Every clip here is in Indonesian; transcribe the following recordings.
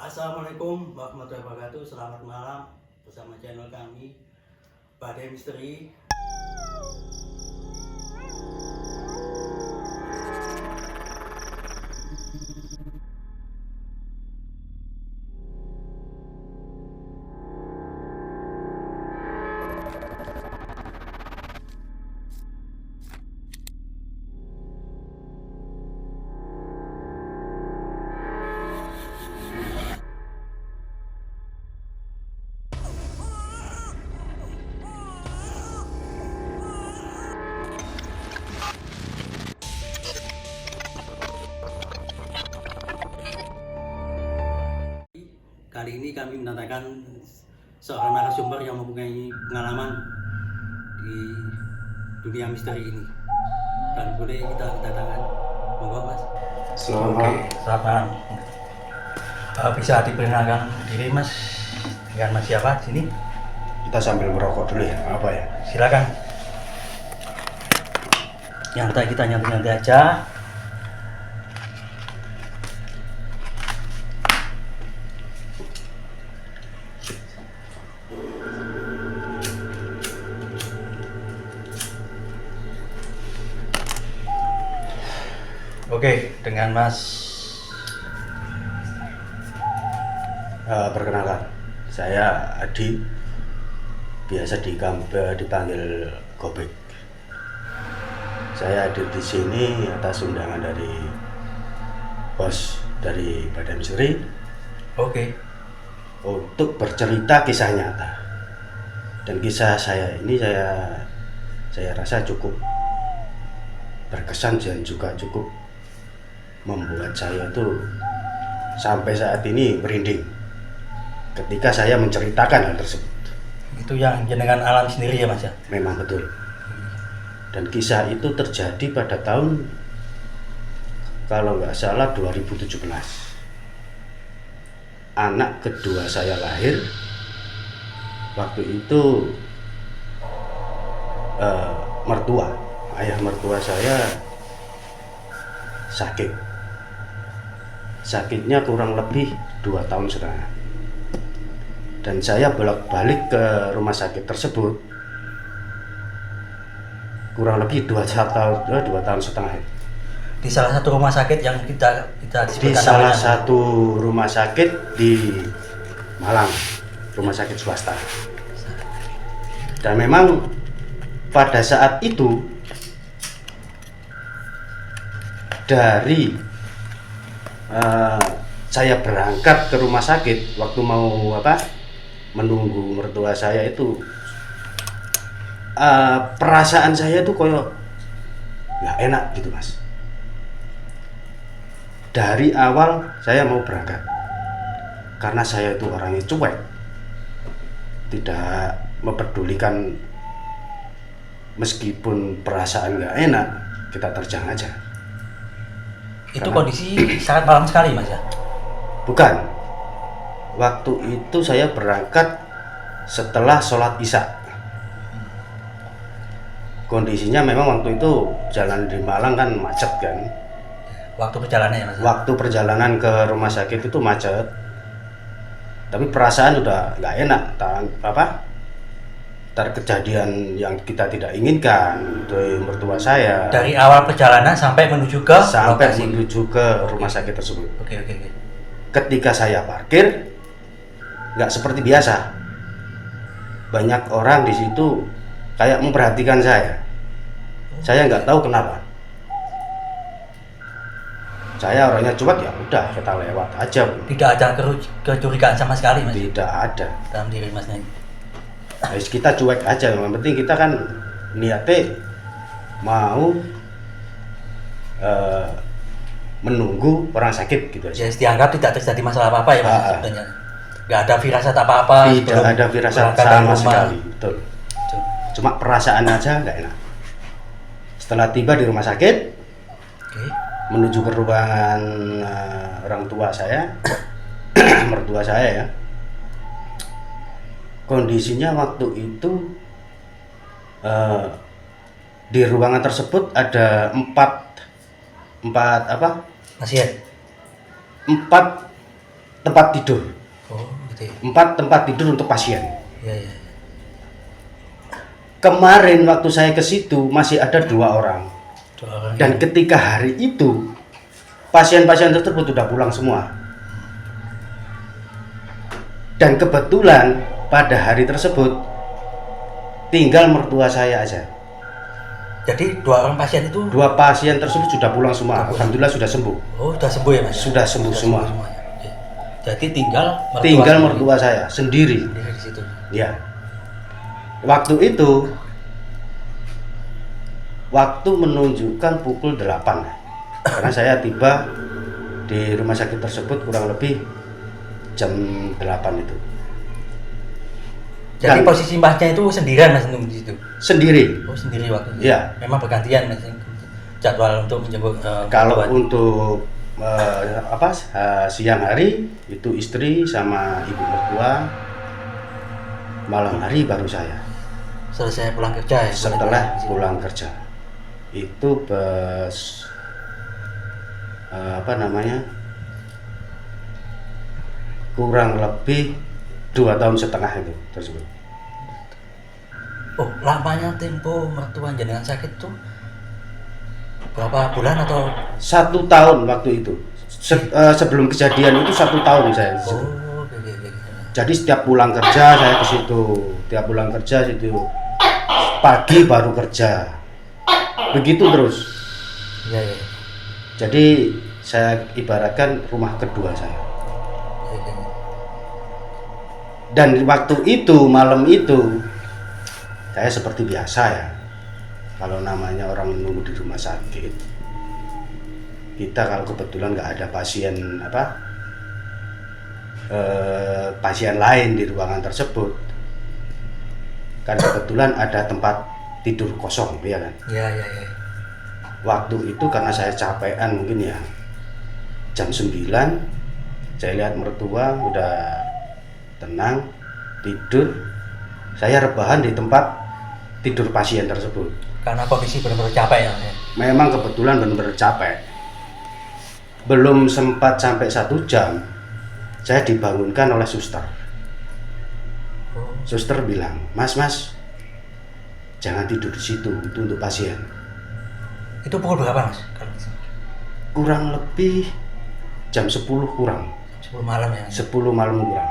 Assalamualaikum warahmatullahi wabarakatuh. Selamat malam bersama channel kami Badai Misteri. Kali ini kami mendatangkan seorang narasumber yang mempunyai pengalaman di dunia misteri ini. Dan boleh kita kedatangan, monggo Mas. Selamat malam. Selamat malam. Bisa diperkenalkan diri Mas dengan Mas siapa di sini? Kita sambil merokok dulu ya, apa ya? Silakan. Yang kita nyantai-nyantai aja. Oke, dengan Mas Perkenalkan, saya Adi, biasa dipanggil Gobek. Saya hadir di sini atas undangan dari bos dari Badai Misteri Oke. untuk bercerita kisah nyata. Dan kisah saya ini saya rasa cukup berkesan dan juga cukup membuat saya tuh sampai saat ini merinding ketika saya menceritakan hal tersebut. Itu yang jenengan alami sendiri ya Mas ya? Memang betul. Dan kisah itu terjadi pada tahun, kalau nggak salah, 2017. Anak kedua saya lahir. Waktu itu ayah mertua saya sakit. Sakitnya kurang lebih 2,5 tahun. Dan saya bolak-balik ke rumah sakit tersebut kurang lebih 2,5 tahun. Di salah satu rumah sakit yang kita Di salah satu rumah sakit di Malang, rumah sakit swasta. Dan memang pada saat itu dari saya berangkat ke rumah sakit, waktu mau menunggu mertua saya itu, perasaan saya tuh koyo nggak enak gitu Mas. Dari awal saya mau berangkat karena saya itu orangnya cuek, tidak mempedulikan, meskipun perasaan nggak enak kita terjang aja. Itu kondisi sangat malam sekali Mas ya? Bukan. Waktu itu saya berangkat setelah sholat isya. Kondisinya memang waktu itu jalan di Malang kan macet kan. Waktu perjalanan ya Mas? Waktu perjalanan ke rumah sakit itu macet. Tapi perasaan udah nggak enak. Terkejadian yang kita tidak inginkan dari mertua saya. Dari awal perjalanan sampai menuju ke rumah sakit tersebut. Oke. Ketika saya parkir, nggak seperti biasa. Banyak orang di situ kayak memperhatikan saya. Saya nggak tahu kenapa. Saya orangnya cuek, ya udah kita lewat aja. Tidak ada kecurigaan sama sekali Mas? Tidak ada. Dalam diri Masnya? Kita cuek aja, yang penting kita kan niatnya mau menunggu orang sakit gitu aja. Jadi dianggap tidak terjadi masalah apa-apa ya Mas sebenarnya? Nggak ada firasat apa-apa? Tidak ada firasat sama sekali, betul. Cuma perasaan aja nggak enak. Setelah tiba di rumah sakit, menuju ke ruangan orang tua saya, mertua saya ya. Kondisinya waktu itu di ruangan tersebut ada empat Pasien? 4 tempat tidur. Oh, gitu ya. 4 tempat tidur untuk pasien. Iya, iya. Kemarin waktu saya ke situ masih ada 2 orang. 2 orang. Dan ketika hari itu pasien-pasien tersebut sudah pulang semua. Dan kebetulan pada hari tersebut tinggal mertua saya aja. Jadi 2 orang pasien itu 2 pasien tersebut sudah pulang semua. Alhamdulillah sudah sembuh. oh, sudah sembuh ya, Mas? Sudah sembuh semua. semuanya. Oke. Jadi tinggal Tinggal sendiri. mertua saya sendiri. Sendiri di situ. Ya. Waktu itu waktu menunjukkan pukul 8. Karena saya tiba di rumah sakit tersebut kurang lebih jam 8 itu. Jadi Dan- posisi Masnya itu sendirian, Mas, nunggu di situ. Sendiri. Oh, sendiri waktu itu. Iya. Memang bergantian, Mas, jadwal untuk menjemput Kalau mertua. untuk siang hari itu istri sama ibu mertua, malam hari baru saya. selesai pulang kerja ya. Setelah boleh pulang kerja itu bus kurang lebih 2,5 tahun itu tersebut. Oh, lamanya tempo mertua jenengan sakit tuh berapa bulan atau 1 tahun waktu itu. Sebelum kejadian itu 1 tahun saya di situ. oh, oke, oke, oke. Jadi setiap pulang kerja saya ke situ. Tiap pulang kerja situ. Pagi baru kerja. Begitu terus. Iya, iya. Jadi saya ibaratkan rumah kedua saya. Iya, iya. Dan waktu itu, malam itu, saya seperti biasa ya. Kalau namanya orang menunggu di rumah sakit, kita kalau kebetulan nggak ada pasien pasien lain di ruangan tersebut, kan kebetulan ada tempat tidur kosong, ya kan. Iya, iya, iya. Waktu itu karena saya capean mungkin ya, jam 9 saya lihat mertua udah tenang tidur, saya rebahan di tempat tidur pasien tersebut. Karena kondisi benar-benar capek ya. Memang kebetulan benar-benar capek, belum sempat sampai 1 jam saya dibangunkan oleh suster. Oh, Suster bilang, mas jangan tidur di situ, itu untuk pasien. itu pukul berapa, Mas? Kurang lebih jam 10 kurang, 10 malam ya. 10 malam kurang.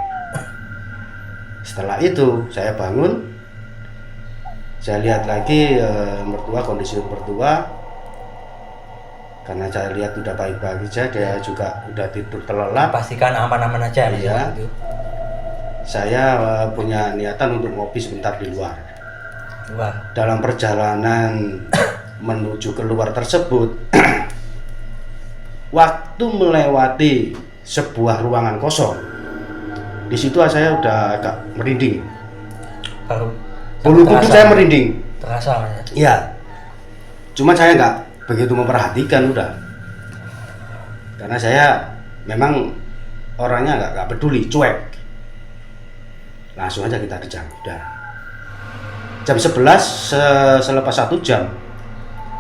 Setelah itu saya bangun, saya lihat lagi kondisi mertua, karena saya lihat udah baik-baik saja, dia juga udah tidur terlelap. Pastikan aman-aman aja, Mas. Iya. Waktu itu. Saya punya niatan untuk ngopi sebentar di luar. Wah, Dalam perjalanan menuju keluar tersebut, waktu melewati sebuah ruangan kosong, di situ saya udah agak merinding. baru Bulu kuduk terasa- saya merinding. terasa, Mas. Ya. Iya. Cuma saya nggak begitu memperhatikan udah. Karena saya memang orangnya nggak peduli, cuek. Langsung aja kita kejar, udah. Jam 11 selepas 1 jam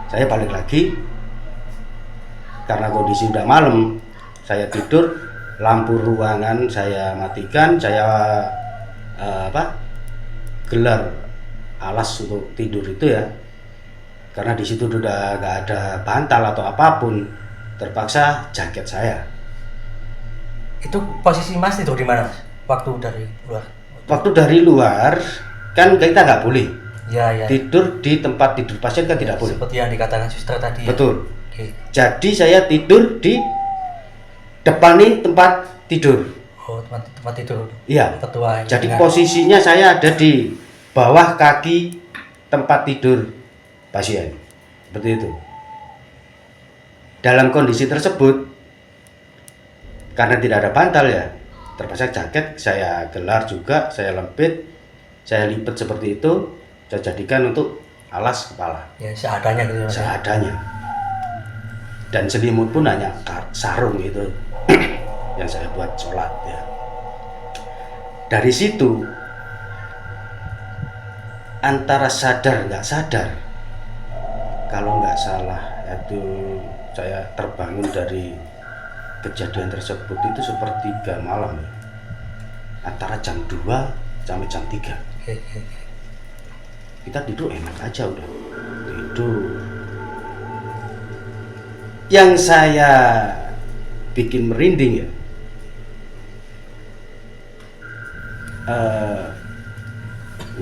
saya balik lagi. Karena kondisi udah malam, saya tidur, lampu ruangan saya matikan, saya gelar alas untuk tidur itu ya, karena di situ udah nggak ada bantal atau apapun, terpaksa jaket saya. Itu posisi Mas tidur di mana, Mas? Waktu dari luar. Waktu dari luar kan kita nggak boleh Iya, iya. tidur di tempat tidur pasien, kan tidak boleh. Seperti yang dikatakan suster tadi. Ya? Betul. Oke. Jadi saya tidur di depan nih tempat tidur. Oh, tempat tidur. Iya. Ketua. Jadi dengan- posisinya saya ada di bawah kaki tempat tidur pasien. Seperti itu. Dalam kondisi tersebut, karena tidak ada bantal ya, terpaksa jaket saya gelar juga, saya lempit, saya lipat seperti itu, saya jadikan untuk alas kepala, ya seadanya gitu, Mas. seadanya. Dan selimut pun hanya sarung itu yang saya buat sholat ya. Dari situ antara sadar nggak sadar, kalau nggak salah itu saya terbangun dari kejadian tersebut itu sepertiga malam ya. Antara jam 2 sampai jam 3. Kita tidur enak aja udah. Tidur. Yang saya bikin merinding ya.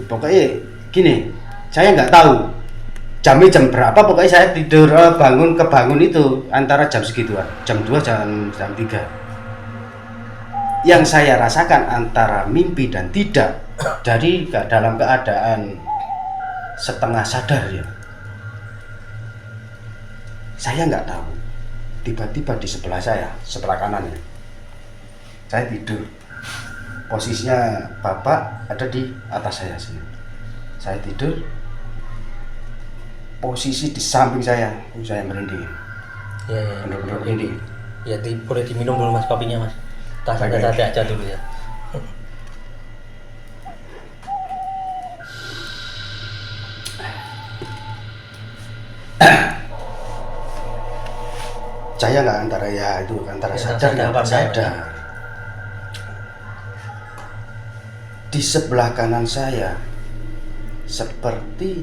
Pokoknya gini, saya nggak tahu jamnya jam berapa, pokoknya saya tidur kebangun itu antara jam segituan, jam 2 jam 3. Yang saya rasakan antara mimpi dan tidak, jadi dalam keadaan setengah sadar ya. Saya nggak tahu, tiba-tiba di sebelah saya, sebelah kanannya, saya tidur. Posisinya bapak ada di atas saya sini. Saya tidur, posisi di samping saya merinding. Ya, Benar-benar merinding. Ya, boleh diminum dulu mas kopinya mas. Santai-santai aja dulu ya. Saya nggak antara sadar nggak sadar. Di sebelah kanan saya seperti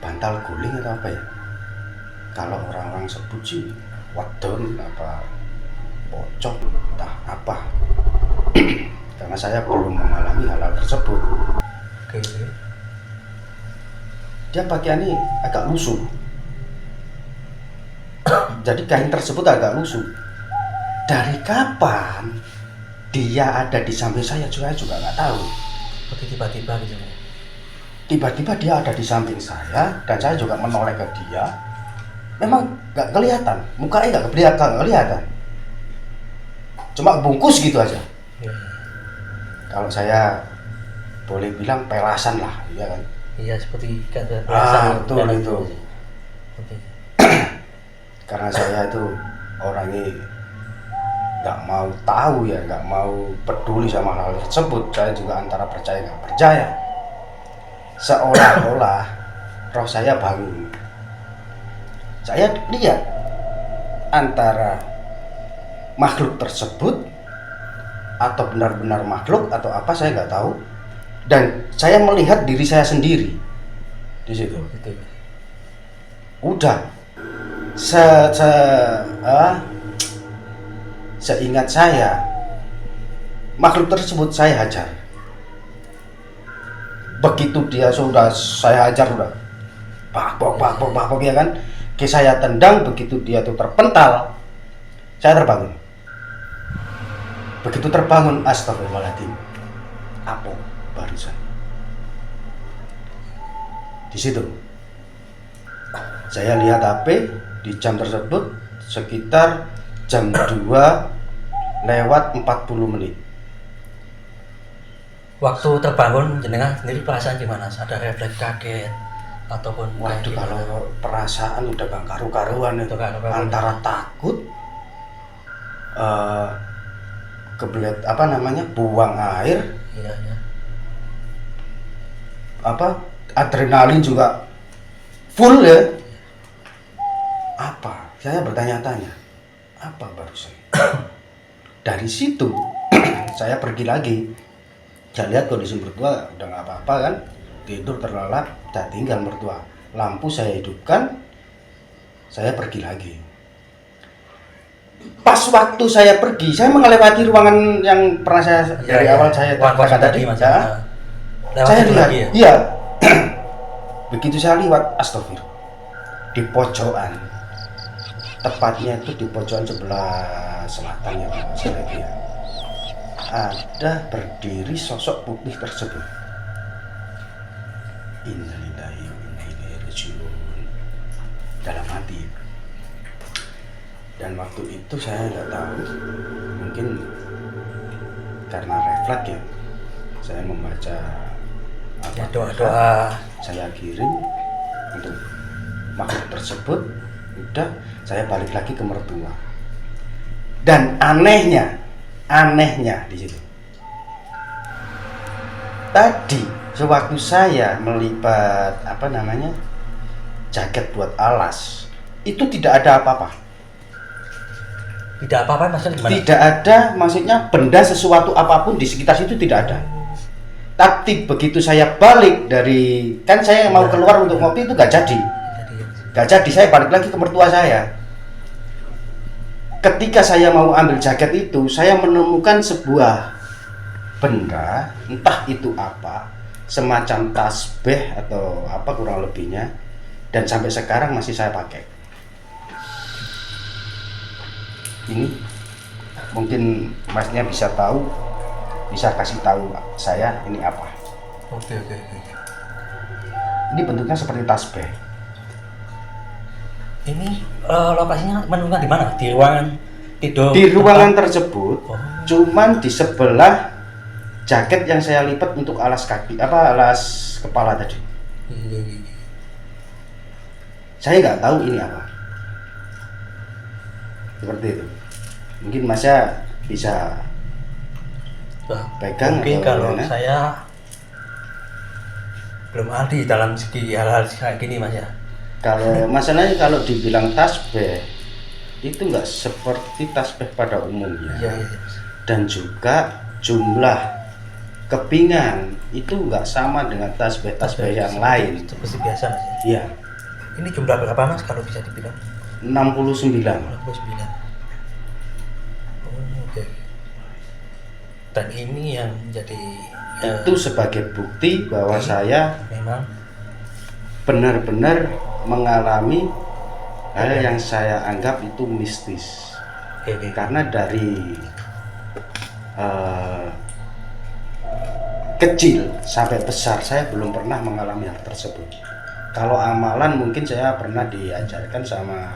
bantal guling atau apa ya? Kalau orang-orang sebut sih wadon apa pocong entah apa. Karena saya belum mengalami hal-hal tersebut. Oke. Dia pakaiannya agak lusuh. Jadi kain tersebut agak lusuh. Dari kapan dia ada di samping saya juga nggak tahu. Seperti tiba-tiba gitu ya. Tiba-tiba dia ada di samping saya dan saya juga menoleh ke dia. Memang nggak kelihatan, mukanya nggak kelihatan. Cuma bungkus gitu aja. Ya. Kalau saya boleh bilang pelasan lah, iya kan? Iya, seperti kata Betul itu. Oke. Karena saya itu orangnya nggak mau tahu ya, nggak mau peduli sama hal tersebut. Saya juga antara percaya nggak percaya. Seolah-olah roh saya bangun. Saya lihat antara makhluk tersebut atau benar-benar makhluk atau apa saya nggak tahu. Dan saya melihat diri saya sendiri di situ. Gitu. Udah. Seingat saya, makhluk tersebut saya hajar. Begitu dia sudah saya hajar udah bak ya kan. Saya tendang, begitu dia tuh terpental, saya terbangun. Begitu terbangun, astagfirullahaladzim, apa barusan di situ. Saya lihat HP di jam tersebut sekitar jam 2 lewat 40 menit. Waktu terbangun jenengan sendiri perasaan gimana? Ada refleks kaget ataupun Waduh, kalau perasaan udah gak karu-karuan itu. Antara takut, kebelet buang air, iya. Adrenalin juga full ya. Saya bertanya-tanya, apa barusan? Dari situ saya pergi lagi. Saya lihat kondisi mertua udah nggak apa-apa kan, tidur terlelap, saya tinggal mertua. Lampu saya hidupkan, saya pergi lagi. Pas waktu saya pergi, saya melewati ruangan yang pernah saya dari awal saya katakan tadi. Saya lihat, ya? Iya. Begitu saya lewat, astagfirullah, di pojokan, tepatnya itu di pojokan sebelah selatan ya, ada berdiri sosok putih tersebut. Innalillahi wa inna ilaihi raji'un, dalam hati. Dan waktu itu saya nggak tahu, mungkin karena refleks ya, saya membaca doa saya kirim untuk makhluk tersebut. Udah, saya balik lagi ke mertua. Dan anehnya di situ. Tadi sewaktu saya melipat jaket buat alas, itu tidak ada apa-apa. Tidak apa-apa maksudnya gimana? Tidak ada, maksudnya benda sesuatu apapun di sekitar situ tidak ada. Tapi begitu saya balik dari, kan saya mau keluar untuk ngopi itu gak jadi. Gak jadi, saya balik lagi ke mertua saya. Ketika saya mau ambil jaket itu, saya menemukan sebuah benda, entah itu apa, semacam tasbih atau apa kurang lebihnya, dan sampai sekarang masih saya pakai. Ini mungkin masnya bisa tahu, bisa kasih tahu saya ini apa. Oke. Ini bentuknya seperti tasbih. Ini lokasinya menemukan di mana? Di ruangan tidur? Di ruangan tersebut, Oh. cuman di sebelah jaket yang saya lipat untuk alas kaki, alas kepala tadi. Iya. Saya nggak tahu ini apa. Seperti itu. Mungkin masnya bisa Wah, pegang mungkin atau kalau gimana? saya belum ahli dalam segi hal-hal kayak gini Mas ya. Kalau masalahnya kalau dibilang tasbih itu nggak seperti tasbih pada umumnya. Iya. Dan juga jumlah kepingan itu nggak sama dengan tasbih-tasbih yang lain. Seperti biasa Mas ya. Iya, Ini jumlah berapa Mas kalau bisa dibilang? 69. 69. Oh, oke. Dan ini yang jadi Itu sebagai bukti bahwa saya memang benar-benar mengalami hal yang saya anggap itu mistis. oke. Karena dari kecil sampai besar saya belum pernah mengalami hal tersebut. Kalau amalan mungkin saya pernah diajarkan sama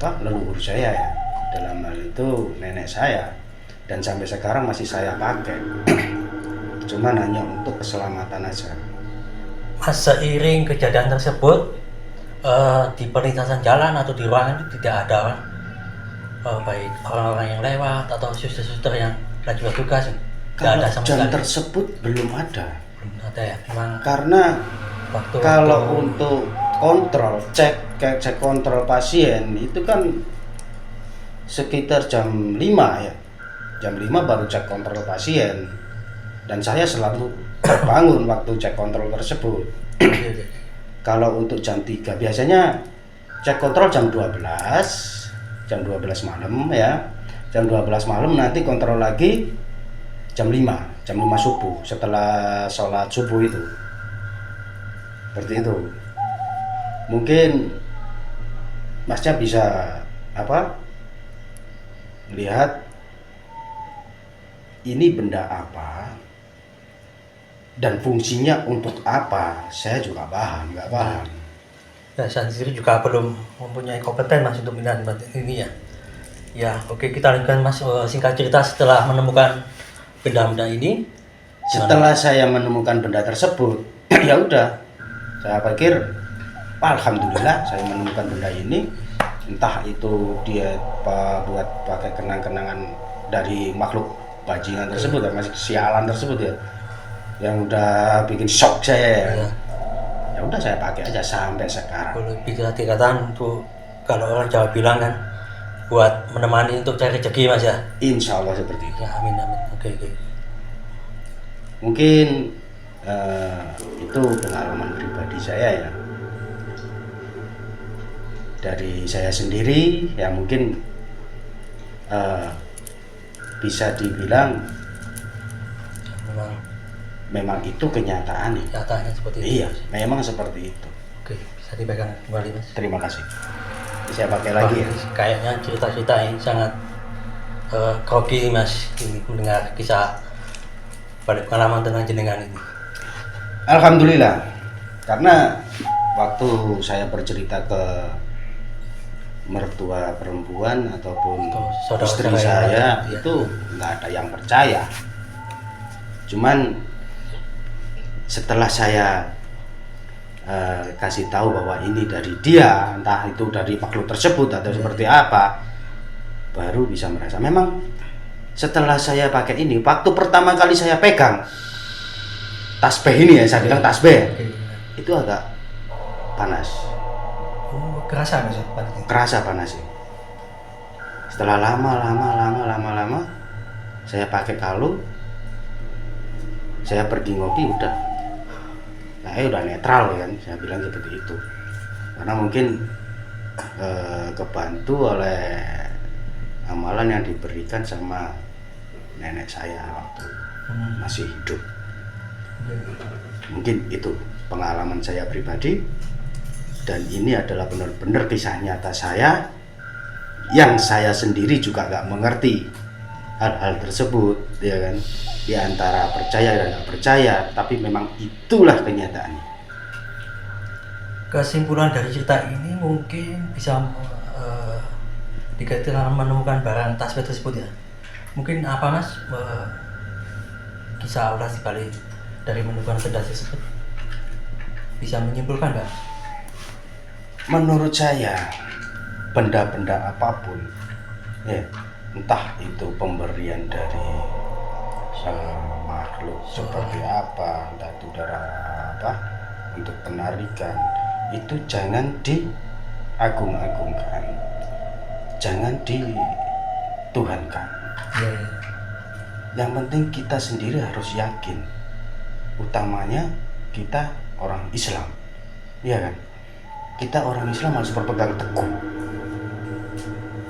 leluhur saya ya, dalam hal itu nenek saya, dan sampai sekarang masih saya pakai. Cuman hanya untuk keselamatan aja. Mas, seiring kejadian tersebut di perlintasan jalan atau di ruangan itu tidak ada baik orang-orang yang lewat atau suster-suster yang lagi bertugas, tidak ada sama Jam sekali. tersebut belum ada. Belum ada ya, memang Karena waktu kalau untuk kontrol, cek kontrol pasien itu kan sekitar jam 5 ya. Jam 5 baru cek kontrol pasien. Dan saya selalu terbangun waktu cek kontrol tersebut. Kalau untuk jam 3 biasanya cek kontrol jam 12 malam ya. Jam 12 malam nanti kontrol lagi jam 5 subuh setelah sholat subuh itu. Seperti itu. Mungkin masnya bisa lihat ini benda apa dan fungsinya untuk apa. Saya juga nggak paham. ya, saya sendiri juga belum mempunyai kompeten Mas untuk minat ini ya. Ya, oke, kita lanjutkan Mas. Singkat cerita, setelah menemukan benda-benda ini, Setelah saya menemukan benda tersebut, ya udah, saya pikir alhamdulillah saya menemukan benda ini. Entah itu dia buat pakai kenang-kenangan dari makhluk bajingan tersebut, masih sialan tersebut ya, yang udah bikin shock saya. ya, Ya udah saya pakai aja sampai sekarang. boleh bisa dikatakan untuk kalau orang Jawa bilang kan buat menemani untuk cari rezeki Mas ya. Insya Allah seperti itu. Ya, amin. Oke. Mungkin itu pengalaman pribadi saya ya. Dari saya sendiri ya, mungkin bisa dibilang memang itu kenyataan ya. Nyatanya seperti itu. Iya, memang seperti itu. Oke, bisa dipegang kembali Mas. Terima kasih. Saya pakai lagi ya. Kayaknya cerita-cerita ini sangat grogi Mas ini mendengar kisah balik pengalaman tentang jenengan ini. Alhamdulillah, karena waktu saya bercerita ke mertua perempuan ataupun Atau saudara-saudara istri yang saya lain, itu nggak ada yang percaya. Cuman setelah saya kasih tahu bahwa ini dari dia, entah itu dari makhluk tersebut atau seperti apa, baru bisa merasa. Memang setelah saya pakai ini, waktu pertama kali saya pegang tasbih ini ya, saya bilang tasbih, itu agak panas. Oh, kerasa Mas ya panasnya? Kerasa panasnya. Setelah lama saya pakai kalung, saya pergi ngopi udah, saya udah netral kan, saya bilang seperti itu. Karena mungkin kebantu oleh amalan yang diberikan sama nenek saya waktu masih hidup. Mungkin itu pengalaman saya pribadi, dan ini adalah benar-benar kisah nyata saya yang saya sendiri juga nggak mengerti hal-hal tersebut, ya kan, di antara percaya dan nggak percaya, tapi memang itulah kenyataannya. Kesimpulan dari cerita ini mungkin bisa dikaitkan menemukan barang tasbih tersebut ya. Mungkin apa Mas kisah ulas dibalik dari menemukan benda tersebut? Bisa menyimpulkan nggak? Menurut saya benda-benda apapun, ya, entah itu pemberian dari makhluk seperti apa, entah itu dari apa, untuk penarikan, itu jangan diagung-agungkan, jangan dituhankan. Ya. Yang penting kita sendiri harus yakin, utamanya kita orang Islam, ya kan? Kita orang Islam harus berpegang teguh.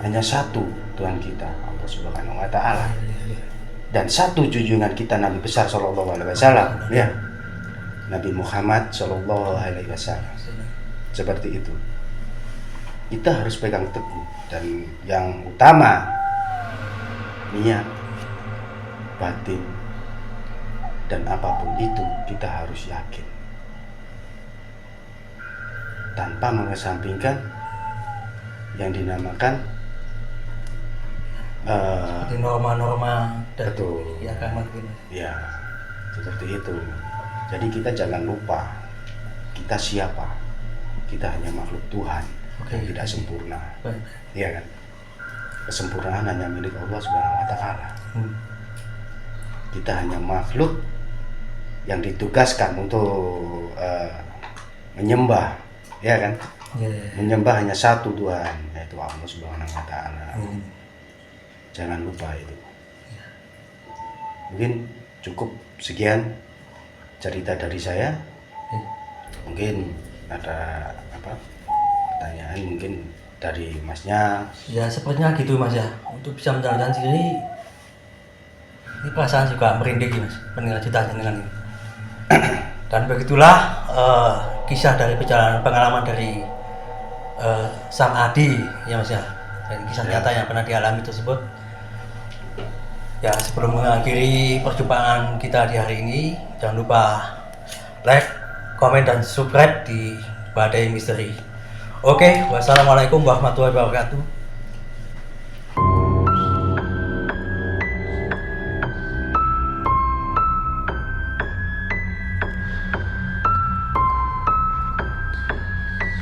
Hanya satu Tuhan kita, Allah Subhanahu wa Ta'ala. Dan satu junjungan kita Nabi besar Sallallahu Alaihi Wasallam, ya, Nabi Muhammad Sallallahu Alaihi Wasallam. Seperti itu. Kita harus pegang teguh, dan yang utama niat, batin, dan apapun itu kita harus yakin, tanpa mengesampingkan yang dinamakan Seperti norma-norma dari betul. agama gitu. Ya, seperti itu. Jadi kita jangan lupa kita siapa. Kita hanya makhluk Tuhan yang tidak sempurna. Baik. Iya kan? Kesempurnaan hanya milik Allah Subhanahu wa Ta'ala. Kita hanya makhluk yang ditugaskan untuk menyembah, ya kan? Menyembah hanya satu Tuhan, yaitu Allah Subhanahu wa Ta'ala. Jangan lupa itu. Mungkin cukup sekian cerita dari saya. Mungkin ada apa pertanyaan mungkin dari Masnya? Ya sepertinya gitu Mas ya. Untuk bisa menjalankan sendiri, ini perasaan juga merinding Mas mendengar ceritanya dengan ini. Dan begitulah kisah dari perjalanan pengalaman dari Sang Adi ya Mas ya, dan kisah nyata yang pernah dialami tersebut. Ya sebelum mengakhiri perjumpaan kita di hari ini, jangan lupa like, komen, dan subscribe di Badai Misteri. Oke, wassalamualaikum warahmatullahi wabarakatuh.